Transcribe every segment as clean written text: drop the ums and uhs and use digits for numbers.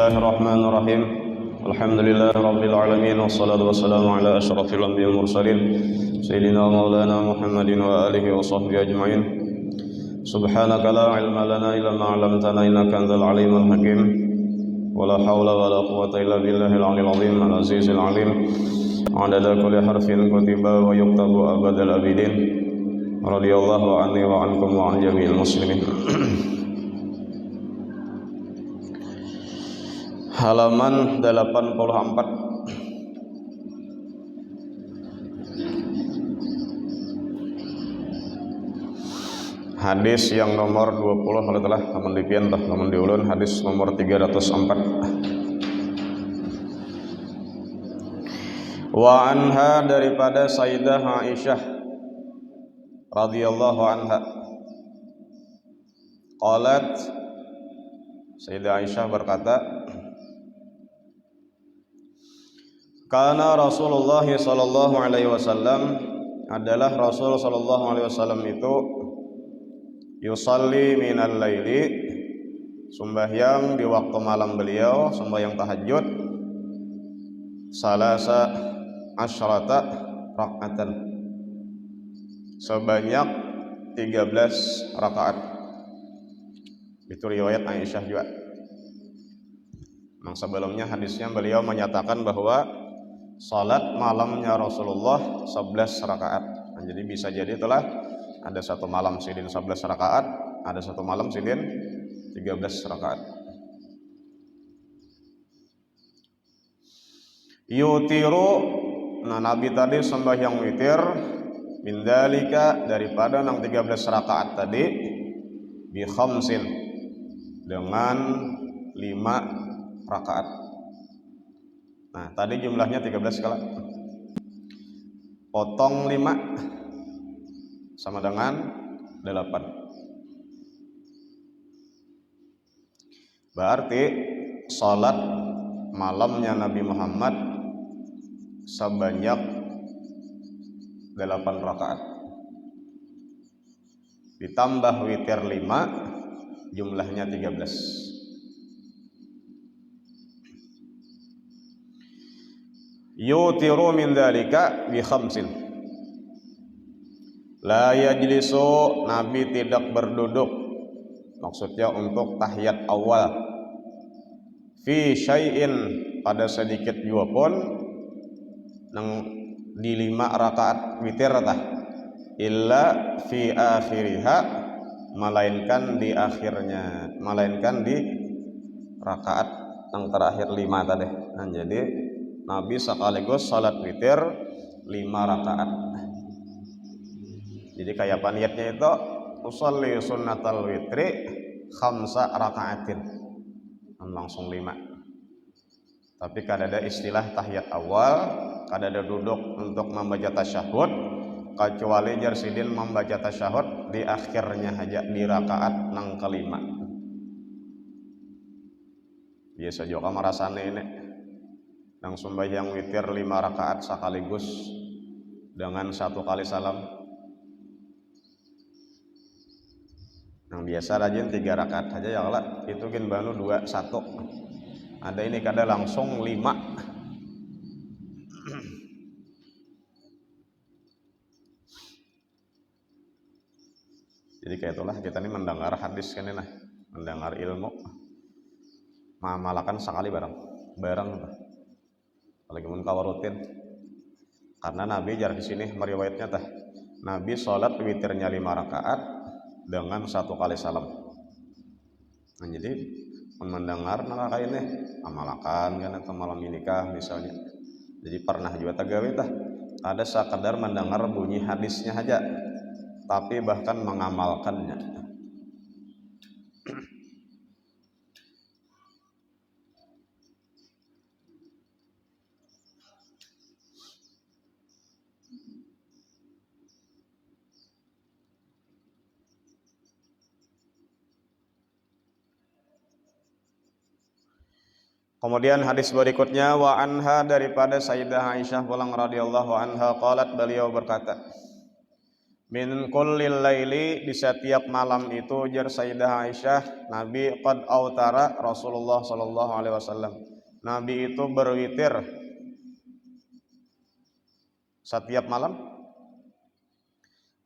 Bismillahirrahmanirrahim. Alhamdulillahirabbil alamin wassalatu wassalamu ala asyrafil anbiya'i wal mursalin sayyidina maulana Muhammadin wa alihi wa sahbihi ajmain. Subhanaka la ilma lana illa ma 'allamtana innaka antal alimul hakim. Wala haula wala quwwata illa billahil aliyil azim al-azizil alim. 'Adada kulli harfin kutiba wa yuktabu abadal abidin. Radhiyallahu anni wa ankum wa an jami'il muslimin. Halaman 84. Hadis yang nomor 20 kalau telah lamun dipian tah lamun diulun hadis nomor 304. Wa anha daripada Sayyidah Aisyah radhiyallahu anha qalat, Sayyidah Aisyah berkata, Kana Rasulullah sallallahu alaihi wasallam, adalah Rasul sallallahu alaihi wasallam itu yusalli minal laili, sembahyang di waktu malam beliau, sembahyang tahajud, salasa asyrata rakaatan, sebanyak 13 rakaat. Itu riwayat Aisyah juga. Sebelumnya hadisnya beliau menyatakan bahwa salat malamnya Rasulullah 11 rakaat. Nah, jadi bisa jadi itulah ada satu malam sidin 11 rakaat, ada satu malam sidin 13 rakaat. Yutiru, nah Nabi tadi sembahyang witir min dalika, daripada nang 13 rakaat tadi, bi khamsin, dengan 5 rakaat. Nah, tadi jumlahnya 13 kala. Potong 5 sama dengan 8. Berarti salat malamnya Nabi Muhammad sebanyak 8 rakaat. Ditambah witir 5, jumlahnya 13. Yutiru min dzalika bi khamsin. La yajlisu, Nabi tidak berduduk, maksudnya untuk tahiyat awal, fi syai'in, pada sedikit juga pun, nang di 5 rakaat witir tah, illa fi akhiriha, melainkan di akhirnya, melainkan di rakaat yang terakhir 5 tadi. Nah, jadi Nabi sekaligus salat witir 5 rakaat. Jadi kayak niatnya itu usolli sunnatal witri 5 rakaatin, langsung 5. Tapi kadada istilah tahiyat awal, kadada duduk untuk membaca tasyahud, kecuali jarsidin membaca tasyahud di akhirnya aja, di rakaat nang kelima. Biasa juga merasane ini nang sembahyang witir 5 rakaat sekaligus dengan 1 kali salam. Nang biasa rajin 3 rakaat saja ya Allah, itu kan banu 2 1. Ada ini kada langsung 5. Jadi kayak itulah kita ini mendengar hadis kan ini, mendengar ilmu, mengamalkan sekali bareng. Lagi mun kawarutin, karena Nabi jar di sini meriwayatnya tah, Nabi sholat witirnya 5 rakaat dengan 1 kali salam. Nah, jadi mendengar nang ini amalkan kan, atau malam nikah misalnya. Jadi pernah juga tagawi tah, ada sekadar mendengar bunyi hadisnya aja, tapi bahkan mengamalkannya. Kemudian hadis berikutnya, wa anha, daripada Sayyidah Aisyah pulang radhiyallahu anha, qalat, beliau berkata, Min kullil laili, di setiap malam itu, jar Sayyidah Aisyah, Nabi qad autara Rasulullah sallallahu alaihi wasallam. Nabi itu berwitir setiap malam.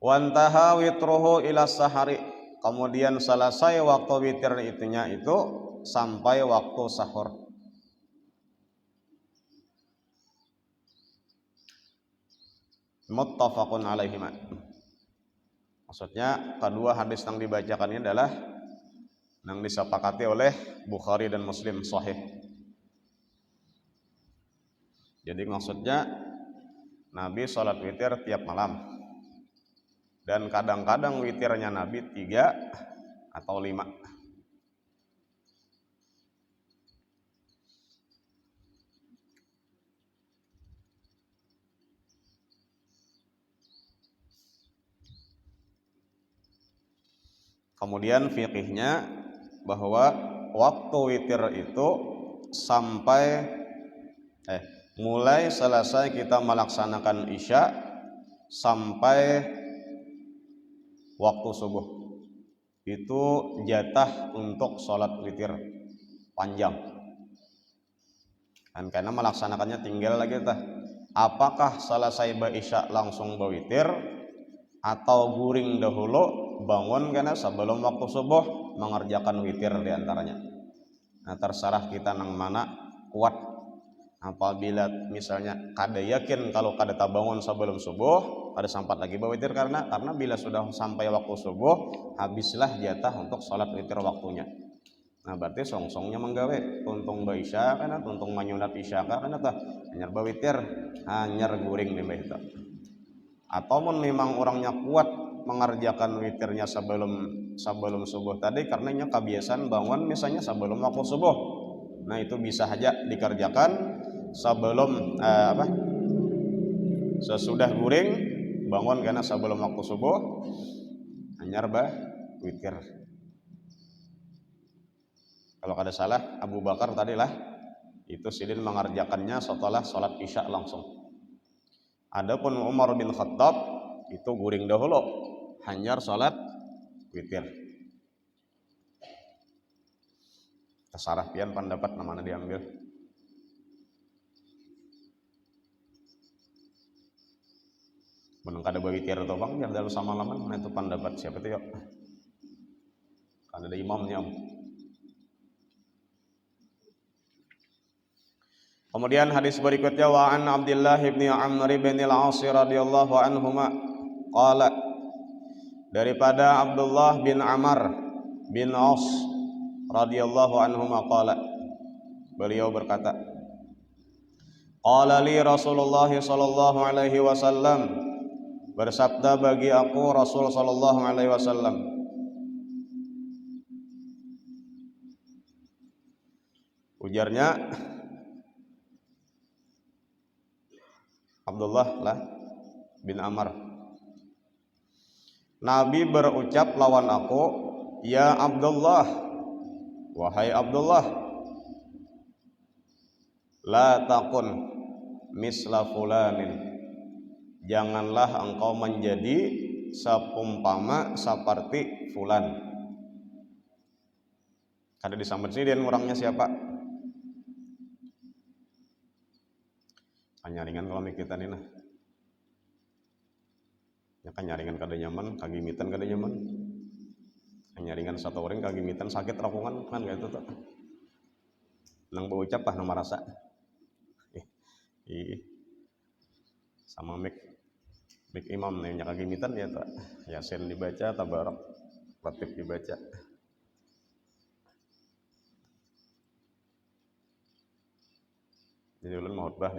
Wantaha witruhu ila sahari, kemudian selesai waktu witir itunya itu sampai waktu sahur. Muttafaqun alaihima. Maksudnya kedua hadis yang dibacakan ini adalah yang disepakati oleh Bukhari dan Muslim sahih. Jadi maksudnya Nabi sholat witir tiap malam, dan kadang-kadang witirnya Nabi 3 atau 5. Kemudian fikihnya bahwa waktu witir itu sampai mulai selesai kita melaksanakan isya sampai waktu subuh itu jatah untuk sholat witir panjang. Dan karena melaksanakannya tinggal lagi apakah selesai isya langsung berwitir atau guring dahulu bangun karena sebelum waktu subuh mengerjakan witir diantaranya. Nah, terserah kita nang mana kuat. Apabila misalnya kada yakin kalau kada bangun sebelum subuh, kada sempat lagi berwitir karena bila sudah sampai waktu subuh habislah jatah untuk sholat witir waktunya. Nah, berarti songsongnya menggawe tuntung isya kana tuntung manyunat isya kana hanyar berwitir hanyar guring di baita. Ataupun memang orangnya kuat mengerjakan witirnya sebelum subuh tadi karena kebiasaan bangun misalnya sebelum waktu subuh. Nah, itu bisa saja dikerjakan sebelum sesudah guring bangun karena sebelum waktu subuh hanyar witir. Kalau kada salah Abu Bakar tadilah itu sidin mengerjakannya setelah sholat isya langsung. Adapun Umar bin Khattab itu guring dahulu hanyar sholat witir. Terserah pian pendapat mana diambil. Menung kada berwitir atau bang biar dalam sama laman. Nah, itu pendapat siapa itu yuk? Kan ada imamnya. Kemudian hadis berikutnya wa an Abdullah bin Amr bin al-As radhiyallahu anhuma qala, daripada Abdullah bin Amr bin As radhiyallahu anhuma qala, beliau berkata, qala li Rasulullah sallallahu alaihi wasallam, bersabda bagi aku Rasul sallallahu alaihi wasallam, ujarnya Abdullah lah bin Amr, Nabi berucap lawan aku, ya Abdullah, wahai Abdullah, la takun misla fulanin, janganlah engkau menjadi seumpama seperti fulan. Kada disambut sini dan orangnya siapa? Kanyaringan kalau mikitan ini nah. Ya kanyaringan kada nyaman, kagimitan kada nyaman. Kanyaringan satu orang kagimitan sakit rakungan kan kayak itu tuh. Nang berucap nang merasa. Sama mik imam nih kagimitan ya tak. Yasin dibaca, tabarak, latif dibaca. Jadi ulun mau khutbah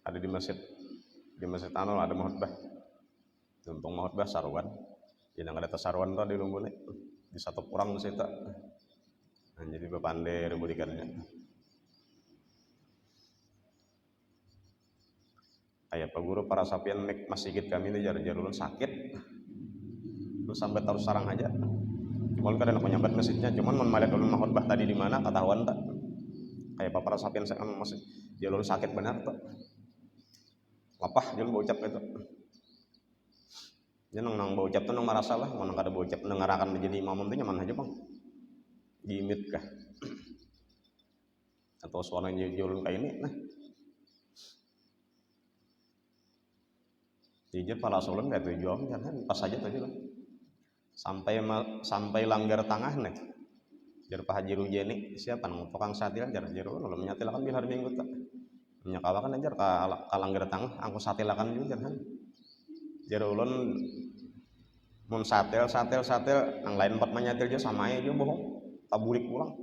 ada di masjid anu ada khutbah. Untung mau khutbah sarwan. Jadi ada tasarwan tuh di lumbune di satu kurang di situ. Nah, jadi bepandai rebulikannya. Ayah Pak Guru para sapian masjid kami ini jar ulun sakit. Terus sampai terus sarang aja. Cuman kan ada penyambat masjidnya, cuman melihat ulun mau khutbah tadi di mana ketahuan tak. Kayak para sapian saya masih jalur sakit benar tuh. Lapah jalur bocap itu. Jadi nang bau ucap tuh nang marasa lah, mau nang kada bau ucap nengarakan menjadi imam tuh nyaman aja bang. Jimit kah? Atau suaranya jujur kayak ini, nah. Jujur para solon kayak tujuan jangan pas aja tadi lah. Sampai langgar tengah nih. Jar Pak Haji Rujeni siapa nang tukang satil jar kalau menyatilakan di hari Minggu tak. Menyakawakan ajar ka langgar tengah angku satilakan juga kan. Jar ulun mun satil ang lain empat menyatil aja sama aja bohong. Taburik pulang.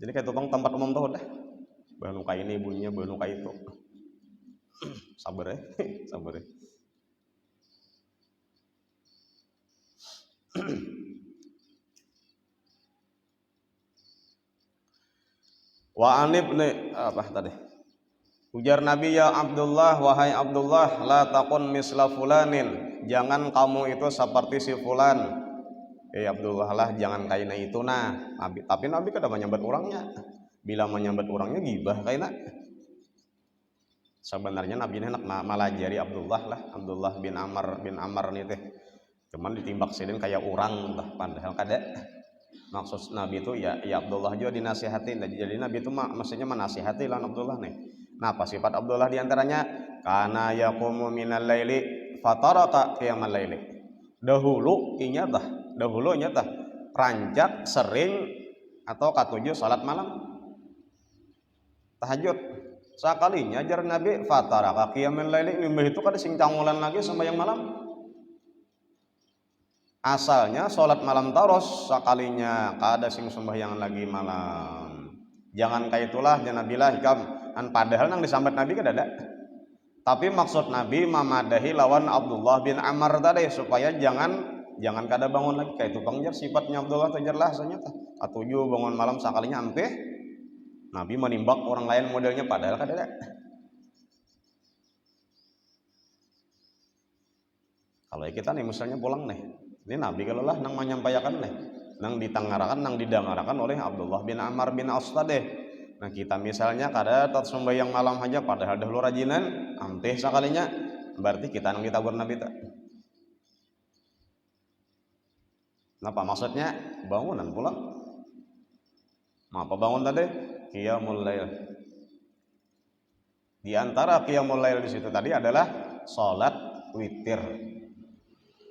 Jadi kayak tukang tempat umum tuh udah. Bahan kayak ini bunyinya bahan kayak itu. Sabar ya, sabar ya. Wa anib nih apa tadi? Ujar Nabi, ya Abdullah, wahai Abdullah, la takun misla fulanin, jangan kamu itu seperti si fulan. Abdullah lah, jangan kaina itu nah. Tapi Nabi kada menyambat orangnya. Bila menyambat orangnya gibah kaina. Sebenarnya Nabi ini hendak malajari Abdullah lah, Abdullah bin Amr nih teh. Cuman ditimbak sidin kayak orang lah, padahal kada. Maksud Nabi itu ya Abdullah juga dinasihatin. Jadi Nabi itu maksudnya menasihati lah Abdullah nih. Nah, apa sifat Abdullah diantaranya? Kana yaqumu minal laili fataraka qiyamal laili. Dahulunya tah ranjak sering atau katujuh salat malam. Tahajud. Sakalinya ajar Nabi fataraka qiyamal laili, mimbah itu kada sing cangulan lagi sembahyang malam. Asalnya sholat malam taros sekalinya kada sing sembahyang lagi malam. Jangan kayak itulah janabilah hikam an padahal nang disambat Nabi kada ada. Tapi maksud Nabi mamadahi lawan Abdullah bin Amr tadi supaya jangan kada bangun lagi kayak tukang jar sifatnya Abdullah tajar lah ternyata. Atuju bangun malam sekalinya ampeh. Nabi menimbak orang lain modelnya padahal kada ada. Kalau kita nih misalnya pulang nih, ini Nabi kalau lah nang menyampaikan nih, nang ditangarakan, nang didangarakan oleh Abdullah bin Amr bin As tadi. Nah kita misalnya kada tat sembahyang malam aja, padahal dahulu rajinan, ampeh sekalinya, berarti kita nang ditabur Nabi tak. Kenapa maksudnya bangunan pulang? Apa bangun tadi? Qiyamul lail. Di antara qiyamul lail di situ tadi adalah salat witir.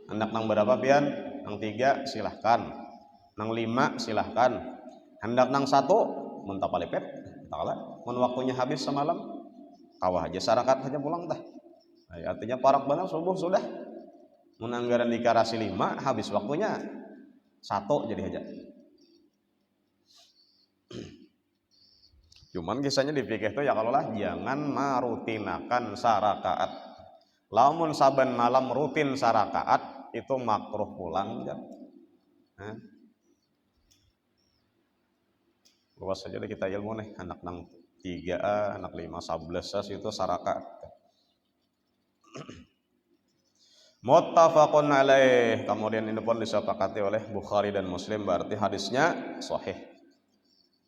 Hendak nang berapa pian? Nang 3 silahkan. Nang 5 silahkan. Hendak nang 1 muntah palepet. Taklah. Mun waktunya habis semalam, kawah aja sarakat aja pulang dah. Artinya parak banget subuh sudah. Mun anggaran dikarasi 5 habis waktunya 1 jadi aja. Cuman kisahnya di fikih itu ya kalau lah jangan marutinakan sarakaat. Lamun saban malam rutin sarakaat itu makruh pulang kan. Luas saja kita ilmu nih anak nang 3A, anak 5, 11 itu sarakaat. Muttafaqun alaih. Kemudian ini pun disepakati oleh Bukhari dan Muslim, berarti hadisnya sahih.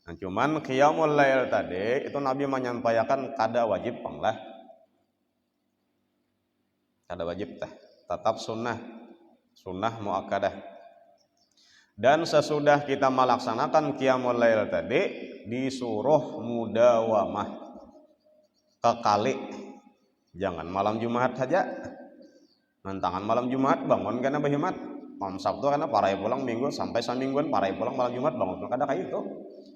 Nah, cuman qiyamul lail tadi itu Nabi menyampaikan kada wajib panglah. Kada wajib teh, tetap sunnah muakkadah. Dan sesudah kita melaksanakan qiyamul lail tadi disuruh mudawamah kekali. Jangan malam Jumat saja. Nantangan malam Jumat bangun karena berhemat. Malam Sabtu karena parai pulang minggu sampai samingguan parai pulang malam Jumat bangun kada kayak itu.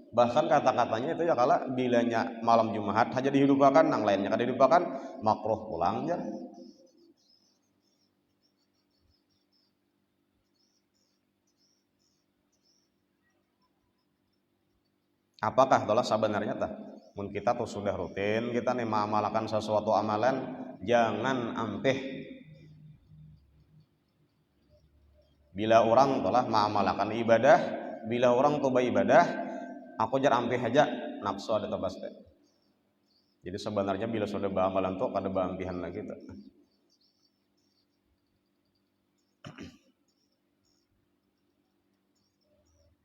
Bahkan kata-katanya itu ya kala bilanya malam Jumat saja dihidupakan, yang lainnya kada dihidupakan makruh pulang ya. Apakah itulah sebenarnya tah? Mun kita tuh sudah rutin, kita nih mengamalkan sesuatu amalan, jangan ampeh. Bila orang telah mengamalkan ibadah, bila orang tuh ibadah, aku jar ampeh aja nafsu ada tabas teh. Jadi sebenarnya bila sudah beramalan tuh kada beampihan lagi tuh.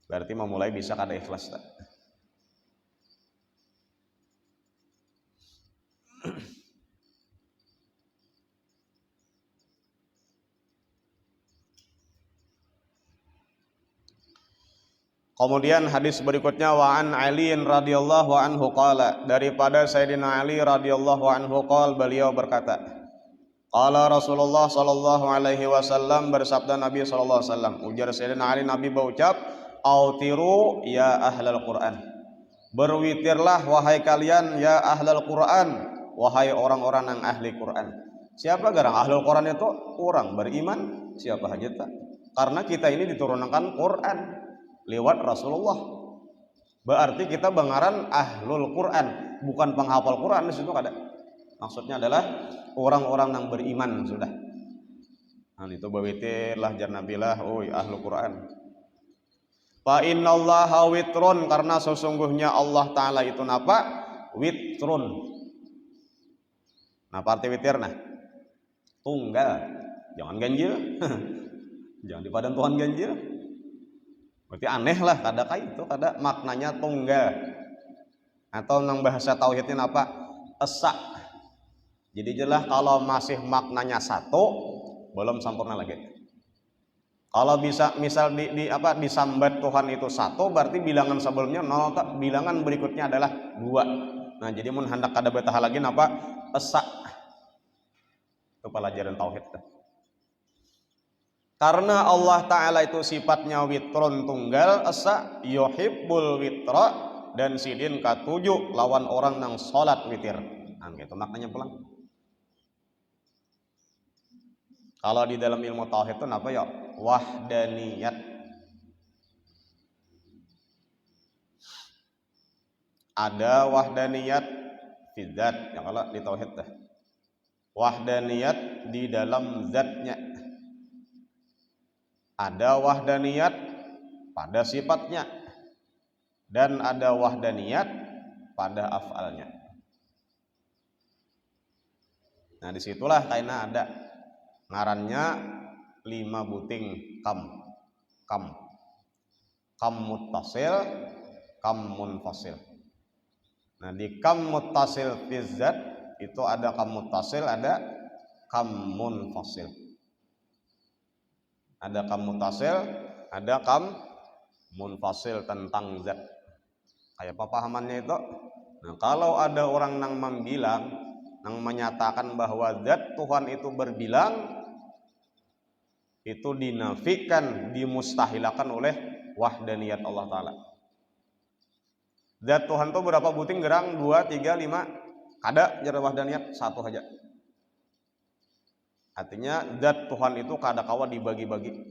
Berarti memulai bisa kada ikhlas tak? Kemudian hadis berikutnya wa an Ali radhiyallahu anhu qala, daripada Sayyidina Ali radhiyallahu anhu qala, beliau berkata, qala Rasulullah sallallahu alaihi wasallam, bersabda Nabi sallallahu alaihi wasallam, ujar Sayyidina Ali, Nabi berucap, autiru ya ahlal Quran, berwitirlah wahai kalian ya ahlal Quran, wahai orang-orang yang ahli Quran. Siapa garang ahlul Quran itu? Orang beriman siapa aja tak? Karena kita ini diturunkan Quran lewat Rasulullah. Berarti kita bengaran ahlul Quran, bukan penghafal Quran. Di situ ada. Maksudnya adalah orang-orang yang beriman sudah. Nah, itu bawitirlah jarnabilah, ahlul Quran. Fa innallaha witrun, karena sesungguhnya Allah Ta'ala itu napa? Witrun. Nah, arti witir nah? Tunggal. Jangan ganjil. Jangan dipadan Tuhan ganjil. Berarti aneh lah, kada kayak itu, kada maknanya tunggal. Atau nang bahasa tauhidnya apa? Esa. Jadi jelas kalau masih maknanya satu, belum sempurna lagi. Kalau bisa misal disambat Tuhan itu satu, berarti bilangan sebelumnya nol, bilangan berikutnya adalah dua. Nah, jadi mun hendak kada betah lagi napa? Esa. Itu pelajaran tauhid. Karena Allah Ta'ala itu sifatnya witrun tunggal, esa yuhibbul witra, dan sidin katujuh lawan orang nang salat witir. Nah, gitu maknanya pulang. Kalau di dalam ilmu tauhid itu apa ya? Wahdaniyat. Ada wahdaniyat fi dzat, yang kalau di tauhid dah. Wahdaniyat di dalam zatnya. Ada wahdaniyat pada sifatnya, dan ada wahdaniyat pada af'alnya. Nah, disitulah karena ada ngarannya 5 buting kam muttasil, kam munfasil. Nah, di kam muttasil fi zat itu ada kam muttasil, ada kam munfasil. Ada kam muttasil, ada kam munfasil tentang zat. Kayak apa pahamannya itu? Nah, kalau ada orang yang membilang, yang menyatakan bahwa zat Tuhan itu berbilang, itu dinafikan, dimustahilakan oleh wahdaniyat Allah Ta'ala. Zat Tuhan itu berapa buting gerang? 2, 3, 5? Kada jara wahdaniyat, 1 aja. Artinya zat Tuhan itu kada kawa dibagi-bagi.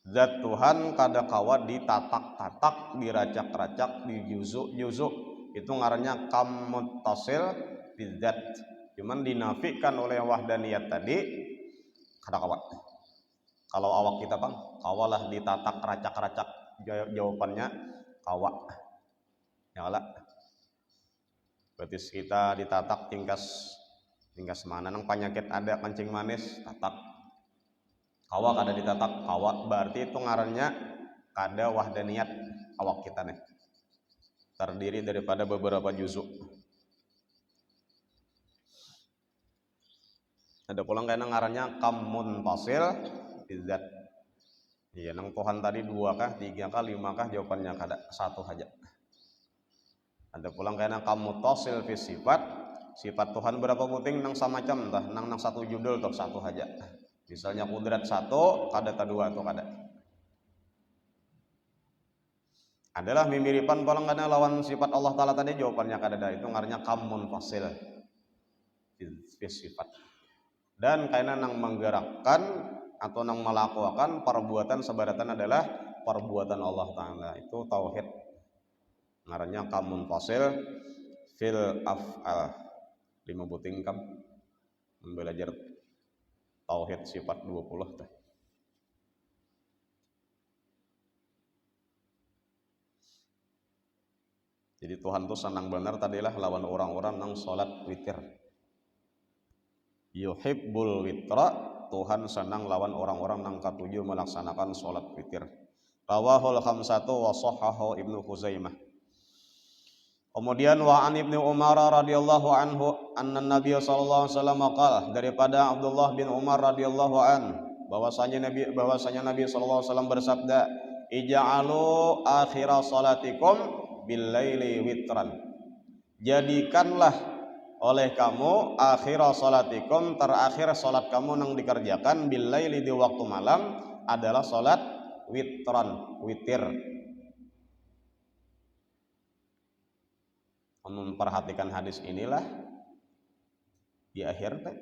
Zat Tuhan kada kawa ditatak-tatak, diracak-racak, dijuzuk-juzuk. Itu ngarannya kam muttasil bidzat. Cuman dinafikan oleh wahdaniyat tadi kada kawa. Kalau awak kita bang, kawalah ditatak, racak-racak. Jawabannya kawa. Ya lah. Berarti kita ditatak tingkas mana nang penyakit ada kencing manis, tatak. Kawa kada ditatak, kawa berarti itu ngarannya kada wahdaniyat awak kita nih. Terdiri daripada beberapa juzuk. Ada pulang kena ngarannya kam munfasil bidzat. Iya, nang Tuhan tadi 2 kah, 3 kah, 5 kah, jawabannya kada, 1 aja. Ada pulang kena kam muttasil fi sifat. Sifat Tuhan berapa buting nang samacam tah, nang 1 judul tuh 1 aja. Misalnya kudrat 1, kada ta 2 tuh kada. Adalah mimiripan pulang kena lawan sifat Allah Ta'ala tadi, jawabannya kada ada. Itu ngarannya kam munfasil fi sifat. Dan kainan nang menggerakkan atau nang melakukan perbuatan sebaratan adalah perbuatan Allah Ta'ala. Itu tauhid. Ngarannya kam munfasil fil af'al. 5 buting kam. Belajar tauhid sifat 20 teh. Jadi Tuhan tuh senang benar tadilah lawan orang-orang nang salat witir. Yuhibbul witra, Tuhan senang lawan orang-orang nang katujuh melaksanakan salat witir. Rawahul khamsatu wa shahhahu Ibnu Khuzaimah. Kemudian wa an Ibnu Umar radhiyallahu anhu anna Nabiy sallallahu alaihi wasallam qala, daripada Abdullah bin Umar radhiyallahu an bahwasanya Nabi sallallahu alaihi wasallam bersabda, ij'alu akhira salatikum bil laili witran. Jadikanlah oleh kamu akhira salatikum, terakhir salat kamu yang dikerjakan bil laili di waktu malam adalah salat witran, witir. Memperhatikan hadis inilah di akhir teh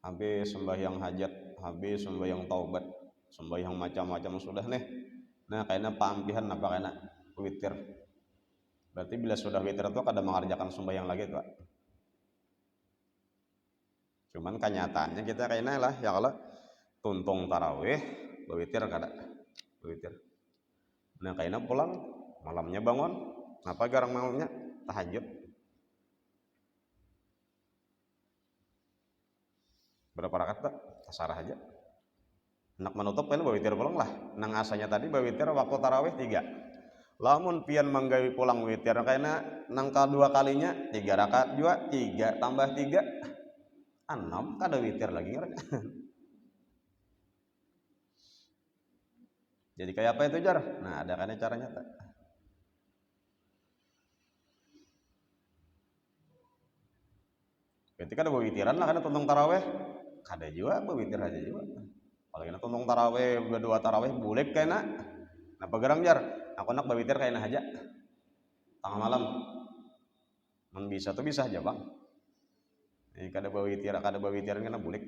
habis sembahyang hajat, habis sembahyang taubat, sembahyang macam-macam sudah nih. Nah, kayaknya paampihan apa kayaknya witir. Berarti bila sudah witir itu kada mengerjakan sembahyang lagi tuh. Cuman kenyataannya kita kayaknya lah ya kalau tuntung tarawih, bewitir kada bewitir. Nah, kayaknya pulang malamnya bangun, apa garang malamnya tahajud. Berapa rakaat tak? Tasarah aja. Nak menutup kan bawitir pulang lah. Nang asanya tadi bawitir waktu tarawih 3. Lamun pian manggawi pulang witir kayaknya nang kedua kalinya 3 rakaat juga 3 tambah 3 6 kada witir lagi. Jadi kayak apa itu Jar? Nah, ada kan caranya tak? Ketika ada witiran lah kan tuntung tarawih. Kada juga bewitir aja juga. Kalau kita tuntung tarawih, berdua tarawih bulik kayaknya. Nah pegerang Jar, aku nak bewitir kayaknya aja. Tengah malam. Man bisa tuh bisa aja bang. Ini kada bewitiran kena bulik.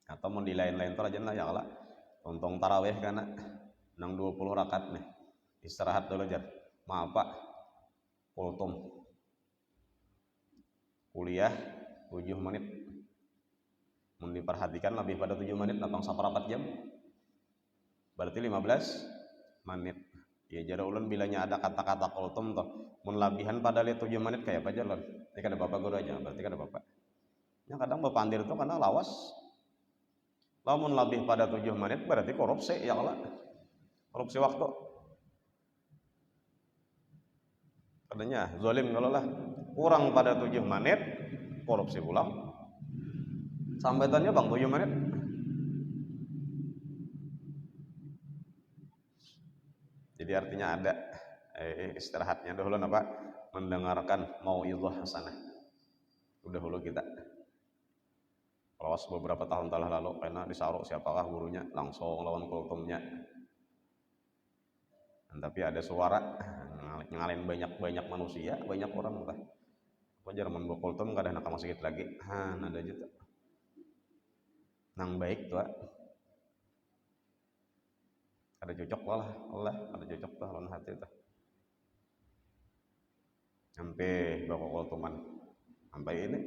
Atau mau di lain-lain tuh aja lah ya kalau tuntung tarawih karena nang 20 rakaat nih. Istirahat dulu Jar. Maaf Pak, kultum kuliah 7 menit. Mau diperhatikan lebih pada 7 menit, lapang 1/4 jam. Berarti 15 menit. Ya jara ulun bilanya ada kata-kata kultum toh. Mun labihan pada 7 menit kayak apa jalan. Ini kada bapak guru aja, berarti kada bapak. Yang kadang bapandir tuh karena lawas. Lamun lebih pada 7 menit berarti korupsi ya kalau korupsi waktu. Katanya zalim kalau lah kurang pada 7 menit korupsi pulang sampai tanya bang 7 menit jadi artinya ada istirahatnya dahulu apa mendengarkan mau'izah hasanah udah dulu kita lawas beberapa tahun telah lalu karena disaruh siapakah gurunya langsung lawan kultumnya tapi ada suara ngalahin banyak manusia, banyak orang entah. Wajar mun kultum kada nak masjid lagi. Ada juta. Nang baik tuh. Ada cocok lah, Allah, ada cocok lah lawan hati tuh. Sampai bawa kultuman. Sampai ini.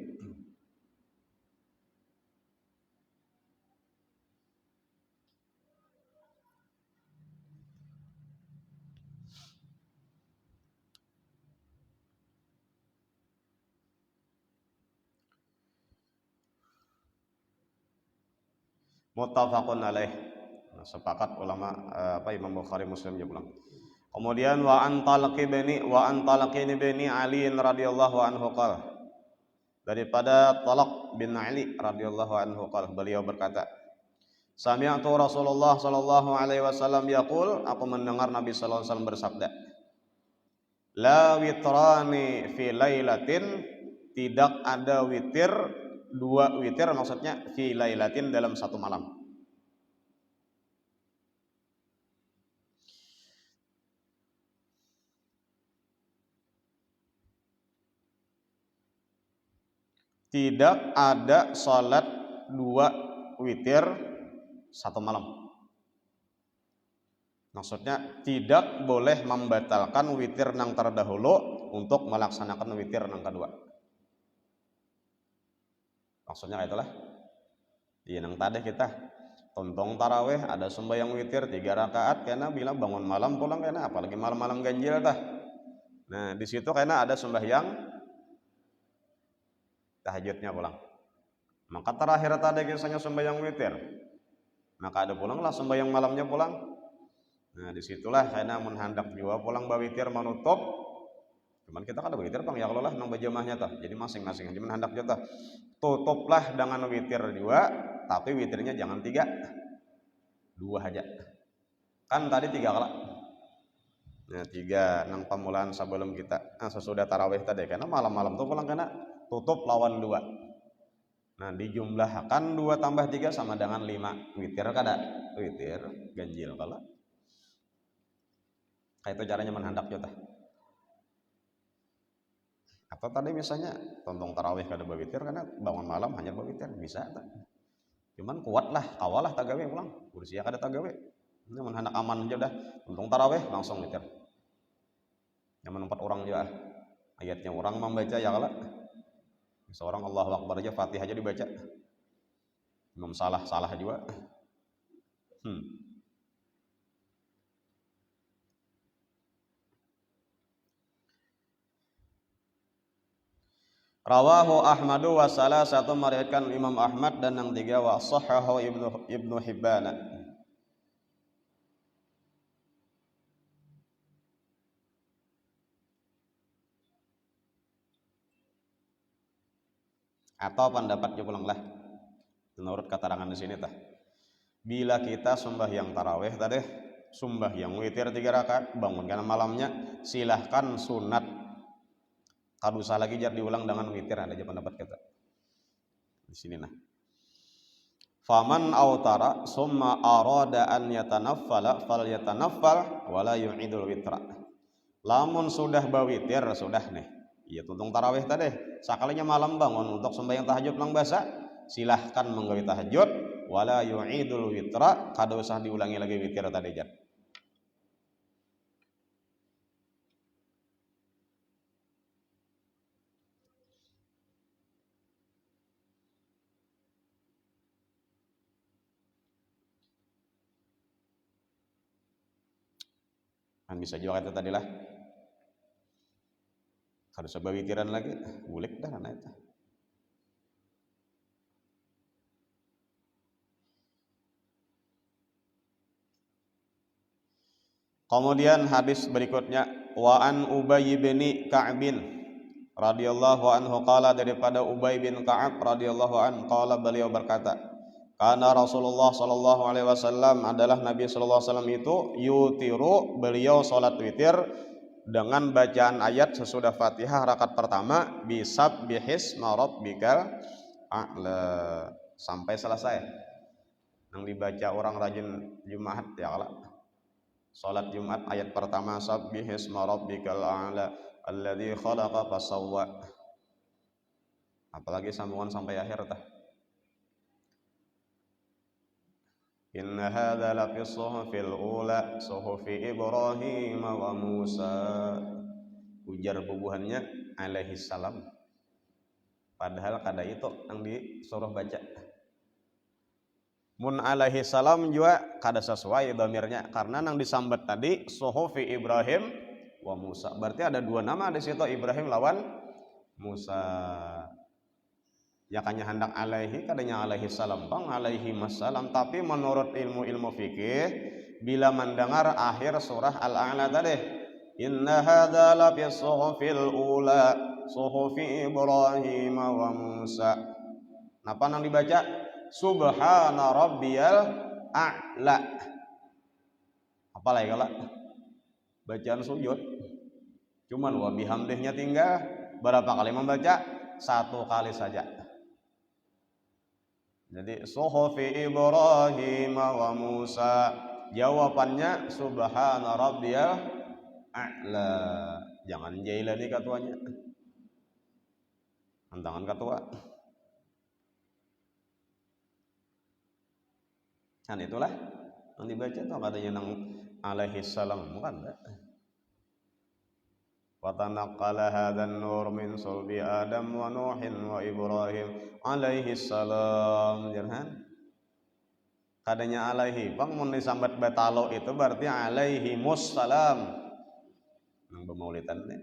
Muttafaqun alaih. Sepakat ulama Imam Bukhari Muslim juga bilang. Kemudian wa an Talq bin Ali radhiyallahu anhu qala. Daripada Talq bin Ali radhiyallahu anhu qala beliau berkata, Sami'tu Rasulullah sallallahu alaihi wasallam yaqul, aku mendengar Nabi sallallahu alaihi wasallam bersabda, La witrani fi lailatin, tidak ada witir, 2 witir maksudnya fi lailatin dalam satu malam. Tidak ada salat 2 witir satu malam. Maksudnya tidak boleh membatalkan witir nang terdahulu untuk melaksanakan witir nang kedua. Maksudnya kayak itulah. Iya nang tadi kita tuntung tarawih ada sembahyang witir 3 rakaat karena bilang bangun malam pulang karena apalagi malam-malam ganjil tah. Nah, di situ karena ada sembahyang tahajudnya pulang. Maka terakhir tadi kisahnya sembahyang witir. Maka ada pulanglah sembahyang malamnya pulang. Nah disitulah karena menghendak jua pulang bawitir menutup. Cuman kita kan ada witir bang ya kalau lah nang bajamahnya tah. Jadi masing-masing cuman hendak jatah. Tutuplah dengan witir dua, tapi witirnya jangan 3, 2 aja. Kan tadi 3 kala. Nah 3 nang pamulaan sebelum kita sesudah tarawih tadi karena malam-malam tuh pulang kena tutup lawan 2. Nah dijumlahkan 2 tambah 3 sama dengan 5. Witir kada? Witir ganjil kala. Kayak itu caranya menhendak jatah. Atau tadi misalnya tontong tarawih kada bawitir karena bangun malam hanya bawitir bisa tak? Cuman kuatlah kawalah tagawe pulang kursia kada tagawe ini menhanak aman aja udah tontong tarawih langsung witir nyaman 4 orang juga ayatnya orang membaca ya kala seorang Allahu Akbar aja Fatihah aja dibaca belum salah juga Rawahu Ahmadu wa salasatu meriwayatkan Imam Ahmad dan yang 3 wa sahhahu Ibnu Hibban. Atau pendapat juga lah menurut keterangan di sini tah. Bila kita sembahyang tarawih tadi, sembahyang witir 3 rakaat, bangunkan malamnya, silahkan sunat kadusa lagi jar diulang dengan witir ada aja pendapat kita di sini nah faman autara summa arada an yatanaffala falyatanaffal wala yu'idul witra lamun sudah bawitir sudah nih iya tuntung tarawih tadi sakalinya malam bangun untuk sembahyang tahajud lang basa silahkan menggawi tahajud wala yu'idul witra kada usah diulangi lagi witir tadi jar. Kan bisa juga kata tadi lah harus witiran lagi bulik dah karena itu kemudian hadis berikutnya wa an Ubay bin Ka'bin radhiyallahu anhu qala daripada Ubay bin Ka'ab radhiyallahu anhu qala beliau berkata karena Rasulullah sallallahu alaihi wasallam adalah Nabi sallallahu alaihi wasallam itu yutiru beliau salat witir dengan bacaan ayat sesudah Fatihah rakaat pertama bisabbihis marabbikal a'la sampai selesai. Yang dibaca orang rajin Jumat ya Allah. Salat Jumat ayat pertama sabbihis marabbikal a'la alladzi khalaqa fasawwa. Apalagi sambungan sampai akhir tah. Inna hadza la fi suhufil ula suhufi Ibrahim wa Musa ujar bubuhannya alaihi salam padahal kada itu yang disuruh baca mun alaihi salam juga kada sesuai dhamirnya karena yang disambat tadi suhufi Ibrahim wa Musa berarti ada 2 nama di situ Ibrahim lawan Musa ya kanya hendak alaihi kadanya alaihi salam bang alaihi masalam tapi menurut ilmu fikih bila mendengar akhir surah Al-A'la tadi inna hadza la fi suhufil ula suhufi Ibrahim wa Musa napa nang dibaca subhana rabbiyal a'la apa lagi kalau bacaan sujud cuman wa bihamdihnya tinggal berapa kali membaca 1 kali saja. Jadi suhufi Ibrahim wa Musa jawabannya subhana rabbiyal a'la jangan jailani katuanya tantangan katua kan itulah yang dibaca tuh katanya nang alaihi salam bukan enggak Watanaqqala hadzan nur min sulbi Adam wa Nuhin wa Ibrahim alaihi salam jangan kadanya alaihi bang mun disambat batalo itu berarti alaihi mussalam nang bemaulidan nih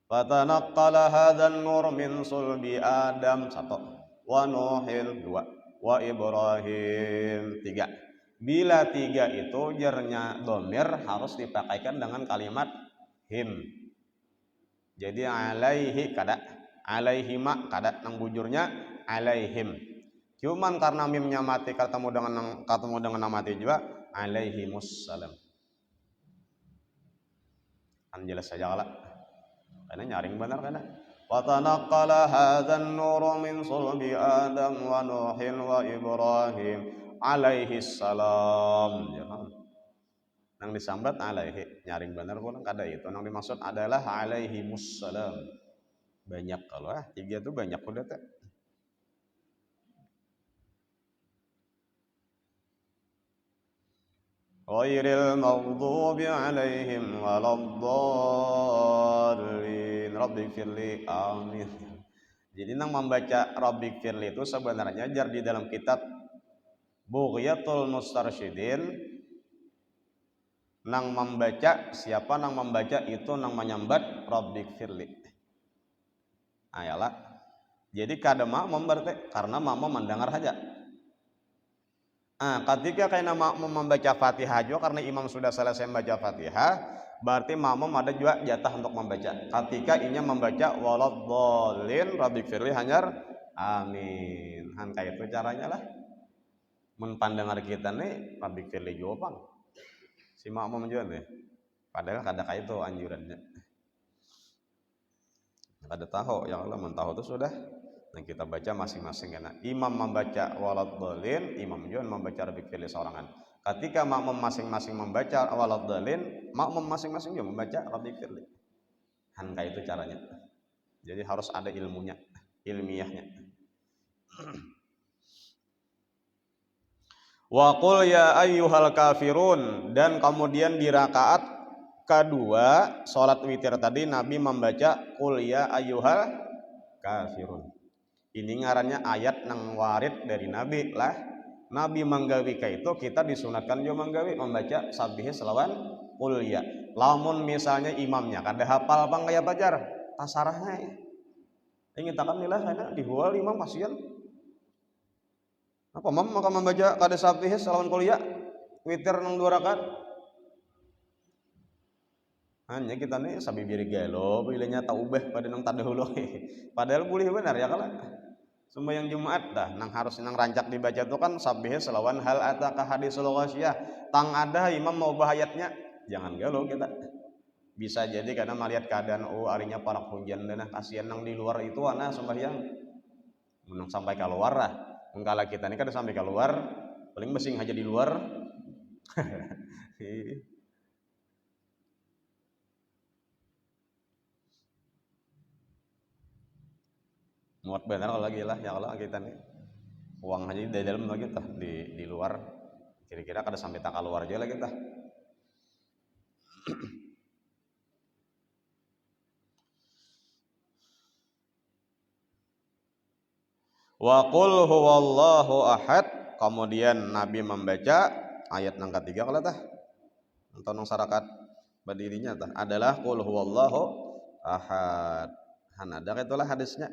Watanaqqala hadzan nur min sulbi Adam 1 wa Nuhin 2 wa Ibrahim 3 Bila 3 itu jarnya domir harus dipakaikan dengan kalimat him. Jadi alaihi kada, alaihima kada, nang bujurnya alaihim. Cuman karena mimnya mati ketemu dengan mati juga alaihimussalam. Kan jelas saja kalau karena nyaring benar karena wa tanaqqala hadzan nuru min sulbi adam wa nuhin wa ibrahim alaihi salam. Nang disambat alaihi nyaring benar pun kada itu. Nang dimaksud adalah alaihimussalam. Banyak kalau 3 tuh banyak udah teh. Ghairil maghdubi alaihim waladdallin. Rabbighfirli, amin. Jadi nang membaca Rabbighfirli itu sebenarnya jar di dalam kitab Bughyatul Mustarsyidin nang membaca siapa nang membaca itu nang menyambat Rabbighfirli. Ayalah. Jadi kada makmum berarti karena makmum mendengar saja. Ketika kena makmum membaca Fatihah juga karena imam sudah selesai membaca Fatihah, berarti makmum ada juga jatah untuk membaca. Ketika inya membaca waladdallin rabbighfirli hanyar amin. Han kayak itu caranya lah. Mun pandengar kita nih rabbighfirli jawaban. Si makmum juga nih. Padahal kada kayak itu anjurannya. Kada tahu, yang Allah tahu itu sudah. Dan kita baca masing-masing karena imam membaca waladdallin, imam juga membaca rabbighfirli seorangan. Ketika makmum masing-masing membaca waladdallin, makmum masing-masing juga membaca rabbighfirli. Han kayak itu caranya. Jadi harus ada ilmunya, ilmiahnya. Wa qul ya ayyuhal kafirun, dan kemudian di rakaat kedua salat witir tadi Nabi membaca qul ya ayyuhal kafirun. Ini ngarannya ayat nang warid dari Nabi lah. Nabi manggawi ka itu kita disunatkan juga manggawi membaca sabbih selawan qul ya. Lamun misalnya imamnya kada hafal bang kaya bajar tasarahnya. Ingin takkan nilah kana dihual imam kasihan. Apa mam maka membaca kada sabbih selawan qul ya witir nang 2 rakaat. Hanya kita nih sabibir gelo bilanya taubah pada nang tadahulu. Padahal boleh benar ya kalau sembahyang Jumat dah nang harus nang rancak dibaca itu kan sabbih selawan hal ataka hadisul ghasyiyah. Tang ada imam mau bahayatnya jangan galau kita. Bisa jadi karena melihat keadaan arinya parak hujan dan kasihan nang di luar itu ana sembahyang. Menang sampai keluar lah. Mengkala kita ini kada sampai keluar, paling besing aja di luar. Muat benar kalau lagi lah ya kalau kita nih uang aja di dalam lagi tah di luar kira-kira kada sampai tak keluar aja lah kita. Wa qul huwallahu ahad, kemudian Nabi membaca ayat nang ketiga kalau tah atau nang sarakat berdirinya tah adalah qul huwallahu ahad. Han ada itulah hadisnya.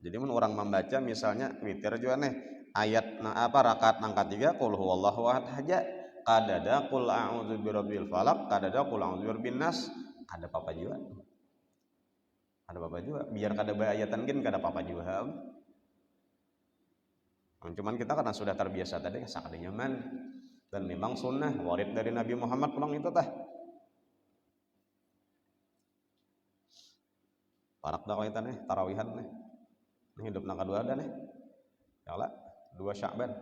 Jadi mun orang membaca misalnya witir juga nih ayat rakaat nang ketiga qul huwallahu ahad aja. Kadada qul a'udzu birabbil falaq, kadada qul a'udzu birabbin nas, kada apa-apa juga. Ada apa-apa juga. Biar kada ayatan kan kada apa-apa juga. Cuman kita karena sudah terbiasa tadi sakit nyaman dan memang sunnah warid dari Nabi Muhammad pulang itu tah. Parak dah kita nih tarawihan nih. Ini hidup nang kedua ada nih. Ya lah, 2 Sya'ban.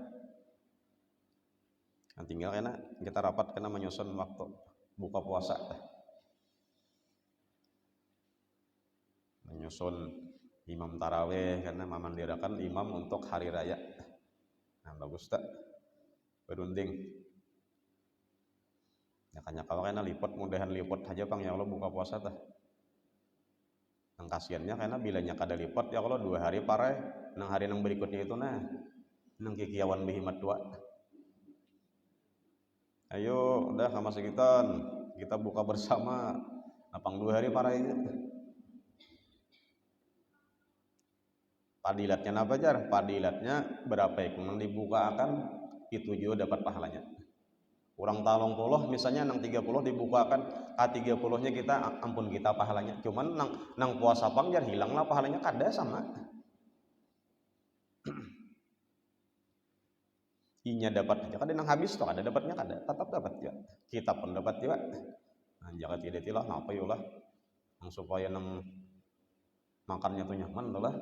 Kan tinggal kena kita rapat kena menyusun waktu buka puasa tah. Menyusun imam tarawih karena memandirakan imam untuk hari raya. Nah, bagus tak? Berunding. Ya kanya kalau kena liput mudahan liput aja pang ya Allah buka puasa tah. Nang kasiannya karena bilanya kada lipat ya kalau 2 hari parai nang hari nang berikutnya itu nah nang kikiawan bihimat 2. Ayo udah sama sekitan kita buka bersama napang 2 hari parai aja. Padilatnya apa jar? Padilatnya berapa ikut nang dibuka akan itu juga dapat pahalanya. Kurang 30 misalnya nang 30 dibukakan K30-nya kita ampun kita pahalanya. Cuman nang puasa pangjar hilanglah pahalanya kada sama. Inya dapat aja kada nang habis toh kada dapatnya kada tetap dapat ya. Kita pun dapat juga. Nah, jangan tidak tilah napa yulah nang supaya nang makannya tuh nyaman lah.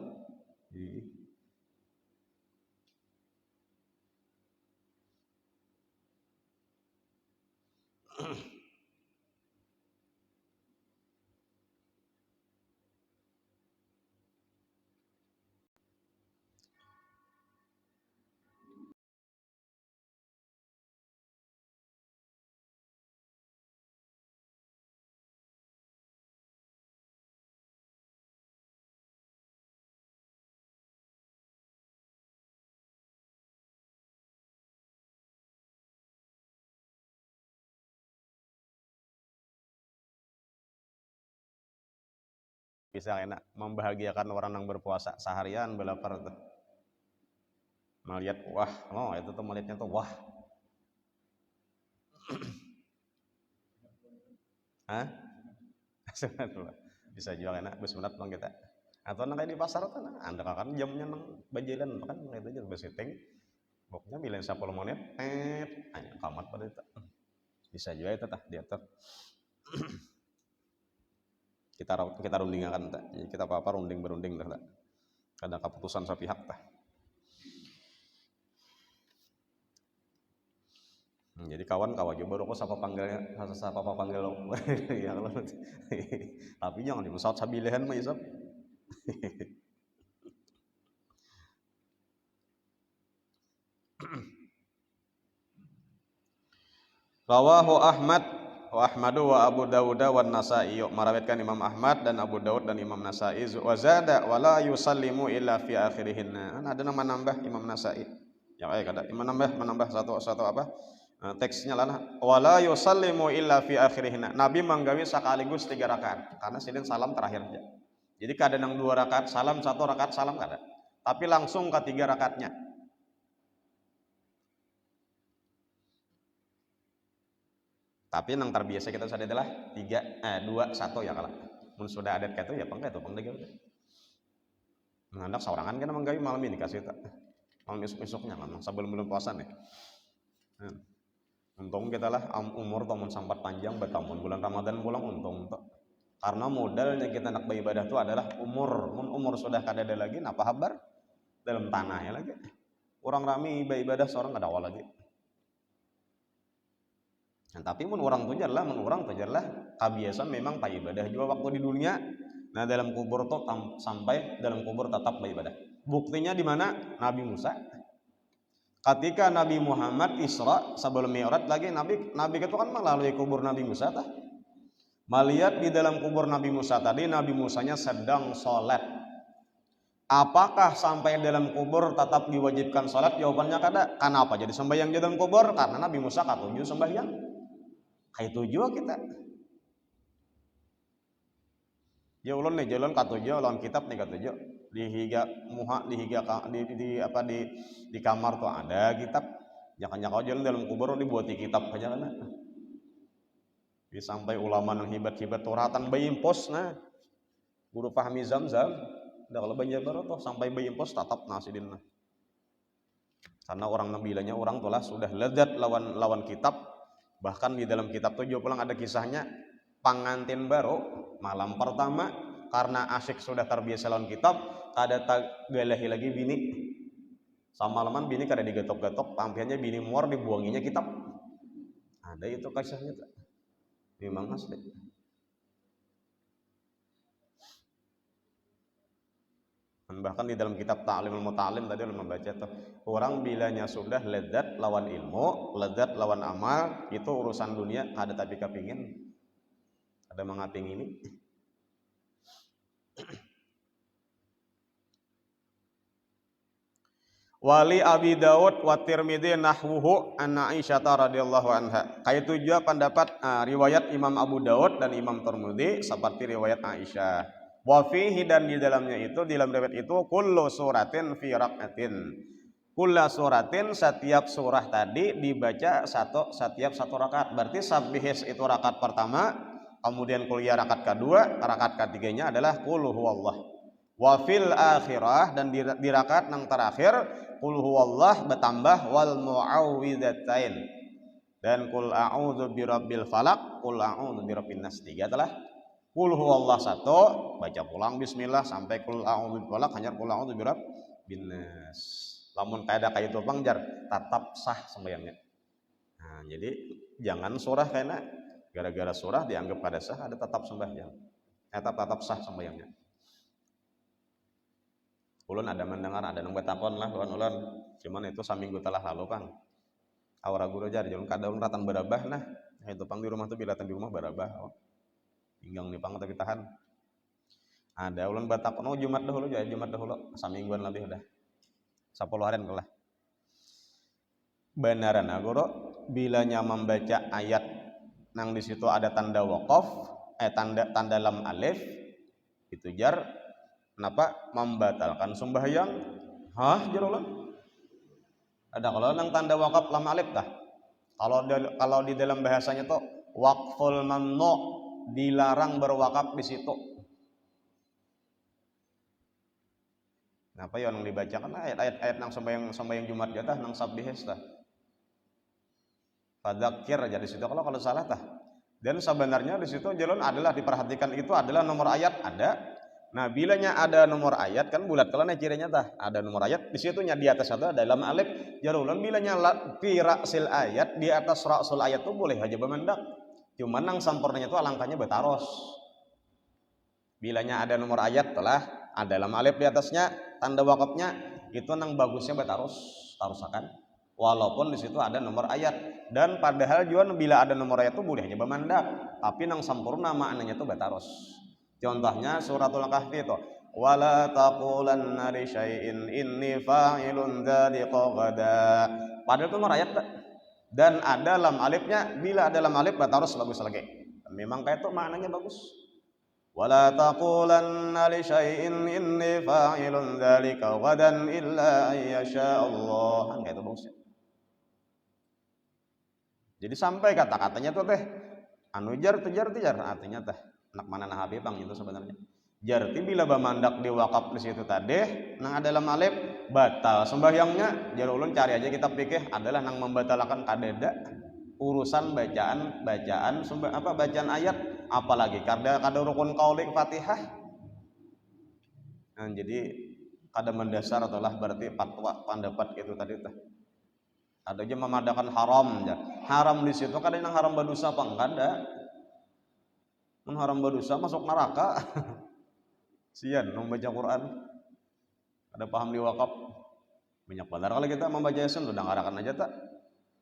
Bisa enak membahagiakan orang yang berpuasa seharian belapar tuh. Melihat wah, oh itu tuh melihatnya tuh wah. Hah? Bisa juga enak bersunat bang kita. Atau nang kayak di pasar tuh nah, anda kan jamnya nang bajalan kan itu aja bersetting. Pokoknya bilang 10 menit, hanya kamat pada itu. Bisa juga itu tah diatur. kita rundingakan tak. Kita apa runding berunding dah tak. Ada keputusan sepihak tah. Jadi kawan juga baru kok siapa panggil lo. Ya kalau tapi jangan di pesawat sabilehan mah isap. Rawahu Ahmad wa Ahmadu wa Abu Dawud wa Nasa'i. Merawatkan Imam Ahmad dan Abu Dawud dan Imam Nasa'i. Wa zada wa la yusallimu illa fi akhirihinna. Ada nama nambah Imam Nasa'i. Ya kada menambah satu apa? Teksnya lah wala yusallimu illa fi akhirihinna. Nabi manggawi sekaligus 3 rakaat karena sidin salam terakhir aja. Jadi kada nang 2 rakaat salam 1 rakaat salam kada. Tapi langsung ke 3 rakaatnya. Tapi nang terbiasa kita sadar adalah 2 1 ya kalau mun sudah adat kata ya pangka itu pangga gitu. Mengandak saurangan kan manggawi malam ini kasih tak. Malam esok-esoknya kan sebelum puasa nih. Untung kita lah umur tamun sampat panjang bertahun bulan Ramadan pulang untung tuh. Karena modalnya kita nak beribadah itu adalah umur sudah kada ada lagi napa habar dalam tanahnya lagi. Orang rami beribadah seorang kada awal lagi. Nah, tapi mun orang tujarlah kebiasaan memang ibadah juga waktu di dunia. Nah dalam kubur tuh sampai dalam kubur tetap beribadah. Buktinya di mana? Nabi Musa. Ketika Nabi Muhammad Isra sebelum Mi'raj lagi Nabi itu kan melalui kubur Nabi Musa tah. Melihat di dalam kubur Nabi Musa tadi Nabi Musanya sedang sholat. Apakah sampai dalam kubur tetap diwajibkan sholat? Jawabannya kada. Kenapa jadi sembahyang di dalam kubur? Karena Nabi Musa katuju sembahyang. Kayak tujuh kita. Ya ulun nih jalan katuju lawan kitab nih katuju. Di kamar tuh ada kitab. Jangan jalan dalam kubur dibuat kitab aja kan. Sampai ulama yang hebat-hebat toratan bayi impos nah. Guru Fahmi Zamzam. Udah kalau banyak baru tuh sampai bayi impos tetap nasidin nah. Karena orang nabilanya orang tuh lah sudah lezat lawan kitab. Bahkan di dalam kitab tuh juga pulang ada kisahnya pengantin baru malam pertama karena asyik sudah terbiasa lawan kitab kada galahi lagi bini sama malaman bini kada digatok-gatok pampiannya bini muar dibuanginya kitab ada itu kisahnya memang asli. Bahkan di dalam kitab Ta'limul Muta'allim tadi ulun membaca tuh orang bilanya sudah lezat lawan ilmu, lezat lawan amal itu urusan dunia kada tapi kepingin ada mengaping ini. Wali Abi Daud wa Tirmidzi nahwuhu an Aisyah radhiyallahu anha. Kaitu juga pendapat riwayat Imam Abu Daud dan Imam Tirmidzi seperti riwayat Aisyah. Wa fihi dan di dalamnya itu di dalam riwayat itu kullu suratin fi rak'atin. Kulla suratin, setiap surah tadi dibaca setiap satu rakaat. Berarti sabbihis itu rakaat pertama, kemudian kuliah rakaat kedua, rakaat ketiganya adalah qul huwallah. Wa fil akhirah, dan di rakaat yang terakhir qul huwallah bertambah wal muawwidzatain. Dan qul a'udzu birabbil falaq, qul a'udzu birabbin nas. 3 telah. Qul huwallah 1, baca pulang bismillah sampai qul a'udzu birabbil falaq, hanya qul a'udzu birabbin nas. Lamun kayak itu pangjar tetap sah sembahyangnya. Nah, jadi jangan surah karena gara-gara surah dianggap kada sah ada tetap sembahyang. Tetap sah sembahyangnya. Ulun ada mendengar ada nang betakon lah ulun. Cuman itu saminggu telah lalu Pang. Aura guru jar jeung kada ulun ratan berabah nah. Itu Pang di rumah tuh bila di rumah berabah. Pinggang nih Pang tapi tahan. Ada ulun betakon Jumat dahulu samingguan lebih udah. 10 harian lah. Benaran guru bilanya membaca ayat nang di situ ada tanda waqaf, tanda lam alif itu jar kenapa membatalkan sembahyang? Jar ulang. Ada kalau nang tanda waqaf lam alif tah. Kalau di dalam bahasanya tuh waqful mamnu, dilarang berwakaf di situ. Apa yang dibacakan ayat nang sembahyang Jumat jatah nang sabbihis tah. Fadzakir aja di situ kalau salah tah. Dan sebenarnya di situ jalan adalah diperhatikan itu adalah nomor ayat ada. Nah, bilanya ada nomor ayat kan bulat kalau cirinya tah. Ada nomor ayat di situnya di atas ada dalam alif jarulan bilanya fi ra'sil ayat di atas ra'sul ayat tuh boleh aja bemendak. Cuman nang sampurnanya itu alangkahnya betaros. Bilanya ada nomor ayat telah ada lam alif di atasnya tanda wakafnya itu nang bagusnya tarusakan walaupun di situ ada nomor ayat. Dan padahal juga bila ada nomor ayat itu boleh hanya bermandak tapi nang sampurna maknanya itu bataros. Contohnya suratul kahfi itu wala taqulanna li syai'in inni fa'ilun dzalika ghada, padahal itu nomor ayat dan ada lam alifnya. Bila ada lam alif bataros bagus lagi, memang kayak itu maknanya bagus. Wala taqulanna li syai'in inni fa'ilun dzalika ghadan illa ayyasha Allah. Kayak itu bagus. Jadi sampai kata-katanya tuh teh anu jar artinya teh anak mana nah habib Bang itu sebenarnya. Jarti bila bamandak di wakaf di situ tadi nang ada lam alif batal sembahyangnya. Jar ulun cari aja kitab fikih adalah nang membatalkan kadeda urusan bacaan ayat, apalagi kada rukun qauli Fatihah. Nah, jadi kada mendasar adalah berarti fatwa pendapat itu tadi teh. Ada aja memadakan haram ya. Haram di situ kada nang haram berdosa apa enggak ada. Mun haram berdosa masuk neraka. Sian membaca Quran. Ada paham di wakaf. Banyak benar kalau kita membaca Yasin udah ngarakan aja tak.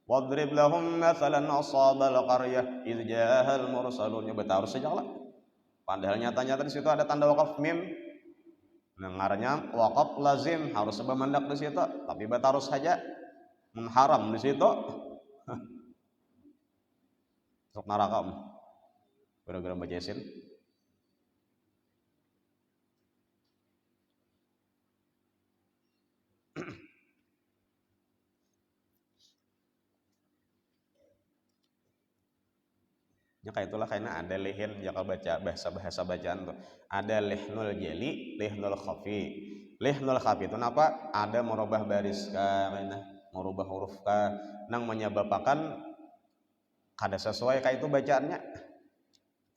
Wadrib lahum mathalan ashabal qaryah idz ja'al mursalun. Betul harus saja lah. Padahal nyata-nyata di situ ada tanda wakaf mim. Dengarnya wakaf lazim harus sebamandak di situ, tapi betul harus saja haram di situ. Masuk neraka gara-gara baca Yasin. Ya kayak itulah karena ada lihin jaka baca bahasa bacaan tuh. Ada lihnul jeli, lihnul khafi. Lihnul khafi itu apa? Ada merubah baris ka, merubah huruf ka, nang menyebabkan kada sesuai kayak itu bacaannya.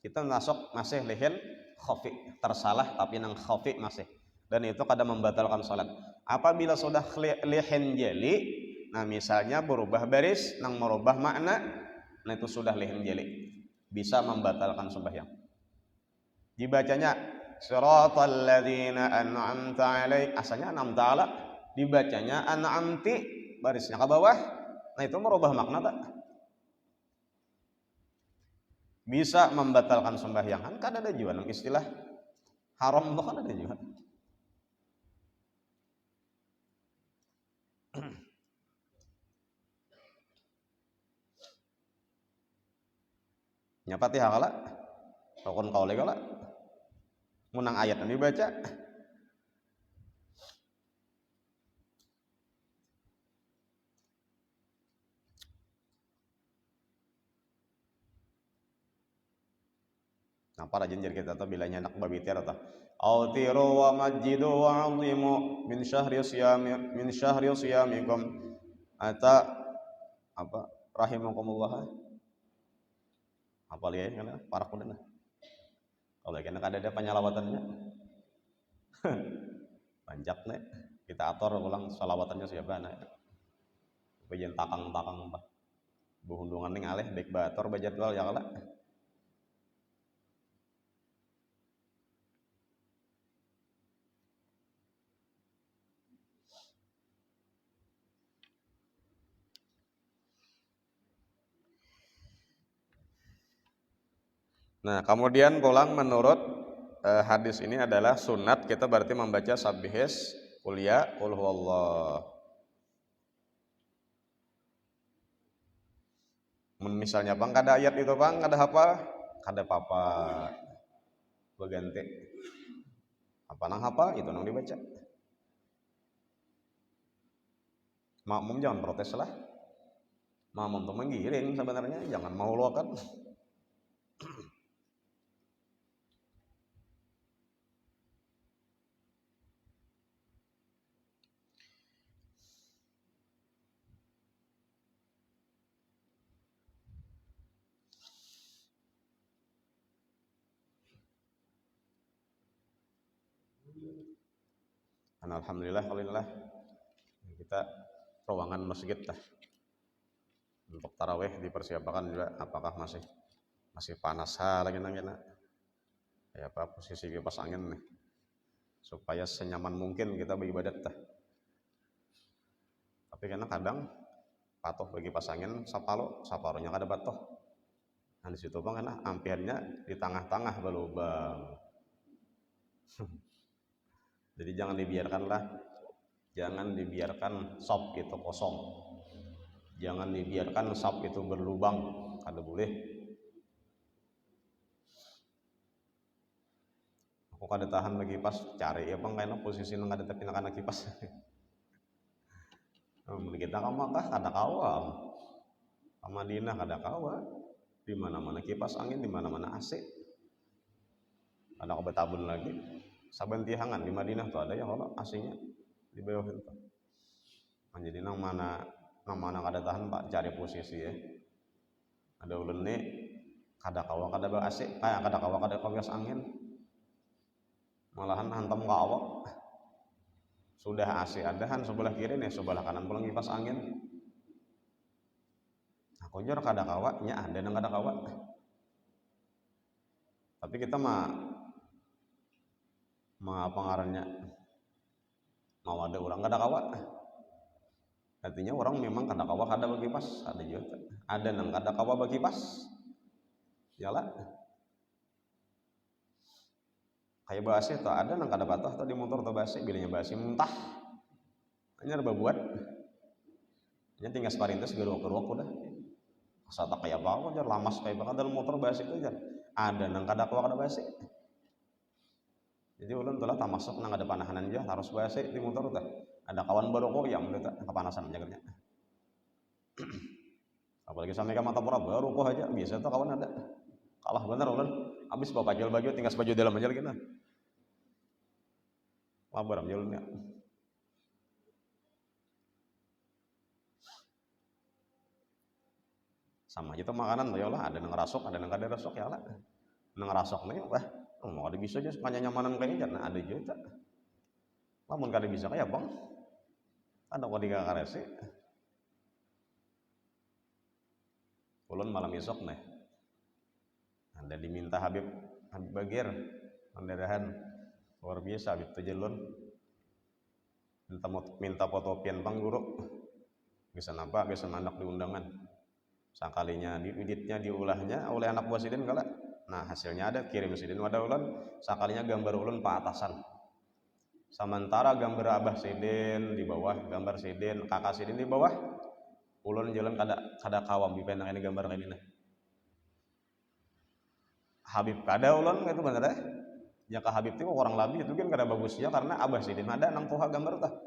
Kita masih lihin khafi, tersalah tapi nang khafi masih. Dan itu kada membatalkan salat. Apabila sudah lihin jeli, nah misalnya berubah baris nang merubah makna, nah itu sudah lihin jeli. Bisa membatalkan sembahyang. Dibacanya siratal ladzina an'amta alaihim, asalnya an'amta ala, dibacanya an'amti, barisnya ke bawah. Nah itu merubah makna tak? Bisa membatalkan sembahyang. Kan kada ada juga nang istilah haram itu kan ada juga. Nyapati hakala rukun qauli kala munang ayat dibaca Nah para jenjer kita tuh bilanya anak babitir atau autiru wa majidu wa azimu min syahri siyamikum ata apa rahimakumullah apa lihat kan para kuda kalau kena ada penyalawatannya panjak nih kita atur ulang salawatannya siapa nah bagian takang pak buhundungan ning aleh baik bator bajadwal ya kala. Nah, kemudian pulang menurut hadis ini adalah sunat kita berarti membaca sabbihis, qul ya, qul huwallah. Misalnya bang kada ayat itu bang kada apa? Kada apa-apa. Berganti. Apa nang apa itu nang dibaca. Makmum jangan protes lah. Makmum tuh menggiring sebenarnya, jangan mau luakan. Alhamdulillah, kita ruangan masjid lah untuk taraweh dipersiapkan juga. Apakah masih panas lagi nangina ya apa posisi kipas angin nih supaya senyaman mungkin kita beribadat tah. Tapi karena kadang patuh bagi kipas angin saparonya kada patuh. Nah di situ bang karena ampiannya di tengah-tengah berlubang. Jadi jangan dibiarkan sop itu kosong, jangan dibiarkan sop itu berlubang, kada boleh. Aku kada tahan lagi kipas cari ya bang kayaknya posisi nang kada tapi nak kipas. Kita kamakah kada kawam, Madinah kada kawa, di mana-mana kipas angin, di mana-mana AC, ada kebetabun lagi. Saban tihangan di Madinah tuh ada ya kalau AC-nya di bawah itu. Jadi nang mana kada tahan pak cari posisi ya. Ada ulun nih kada kawa kada bawa AC, kada kawa kada kipas angin. Malahan hantam ke awak. Sudah AC adahan sebelah kiri nih, sebelah kanan pulang kipas angin. Aku jor kada kawa, nya ada nang kada kawa. Tapi kita apa ngarannya mau ada orang kada kawa, artinya orang memang kada kawa kada berkipas, ada juga ada nang kada kawa berkipas yalah kayak bahasa itu ada nang kada patah atau di motor atau bahasa bilanya bahasa muntah hanya ada buat hanya tinggal separintes geruk-geruk udah sata kayak apa aja lamas kayak bakal dalam motor bahasa itu aja ada nang kada kawa kada bahasa. Jadi ulun telah tak masuk nang ada panahanan aja harus bahasa di motor teh. Ada kawan baru kok yang udah kepanasan aja kerja. Apalagi sampai ke mata pura baru kok aja biasa tuh kawan ada. Kalah bener ulun. Habis bawa baju tinggal baju dalam aja lagi nah. Labar aja ulun ya. Sama aja tuh makanan tuh ya lah ada nang rasok ada nang kada rasok ya lah. Nang rasok nih wah mau ada bisa aja sepanjang nyamanan kayaknya nah ada juga namun kada bisa kayak bang ada kok di karesi ulun malam esok nih ada diminta Habib Bagir pendarahan luar biasa Habib Tajalun minta fotopian bang guru bisa nampak bisa anak diundangan sakalinya dieditnya diulahnya oleh anak buah sidin kala. Nah hasilnya ada kirim sidin wadah ulun sakalinya gambar ulun pak atasan sementara gambar abah sidin di bawah gambar sidin kakak sidin di bawah ulun jalan kada kawam dipenang ini gambar kayak ini Habib kada ulun itu bener deh ya ke Habib itu orang labi itu kan kada bagusnya karena abah sidin ada nang poha gambar tah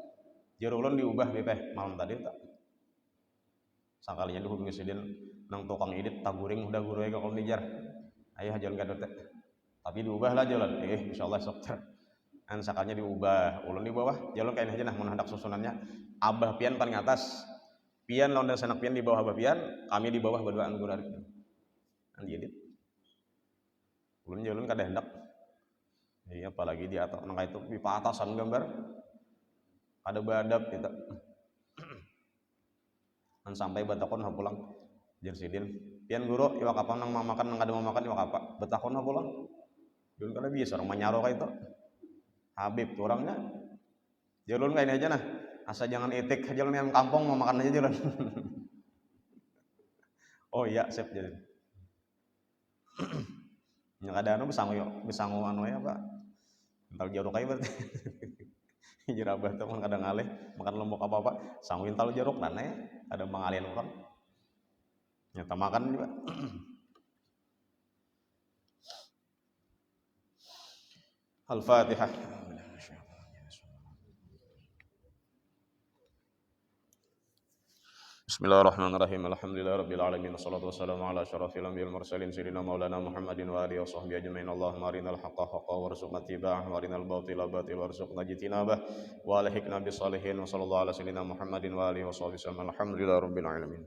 jero ulun diubah bepeh malam tadi tak sakalinya dihubungi sidin nang tukang edit taguring udah guru ega kalau nijar ayah jalan gadot teh Tapi diubah lah jalan. Insyaallah sok an sakalnya diubah. Ulun di bawah, jalan kain aja nah mun hendak susunannya. Abah pian paling atas. Pian lawan sanak pian di bawah abah pian, kami di bawah berduaan gurari. An diedit. Ulun jalan kada hendak. Jadi apalagi di atas nang itu di atasan gambar. Ada badap kita. An sampai batakon pulang. Jersidin. Pian guru iwak apa nang makan nang kada mau makan iwak apa. Batakon pulang. Dulu kada bisa orang manyaro ka itu. Habib tuh orangnya. Jalur kayak ini aja nah. Asa jangan etik aja yang kampung mau makan aja jalan. Oh iya, siap jadi. Yang ada anu bisa ngo anu ya, Pak. Entar jaruk aja berarti. Jerabah tuh kan kadang ngalih makan lombok apa-apa, sanguin tahu jeruk nane ada mangalian orang. Nyata makan juga. Al-Fatihah. Bismillahirrahmanirrahim. Alhamdulillahirabbil alamin. Wassalatu wassalamu ala asyrafil anbiya'il mursalin sayyidina maulana Muhammadin wa alihi washabbihi ajmain. Allahumma arinal haqqa haqqan warzuqna ittiba'ah wa arinal batila batilan warzuqna ijtinabah wa alhiqna bis sholihin. Wa sallallahu ala sayyidina Muhammadin wa alihi washabbihi wasallam. Alhamdulillahirabbil alamin.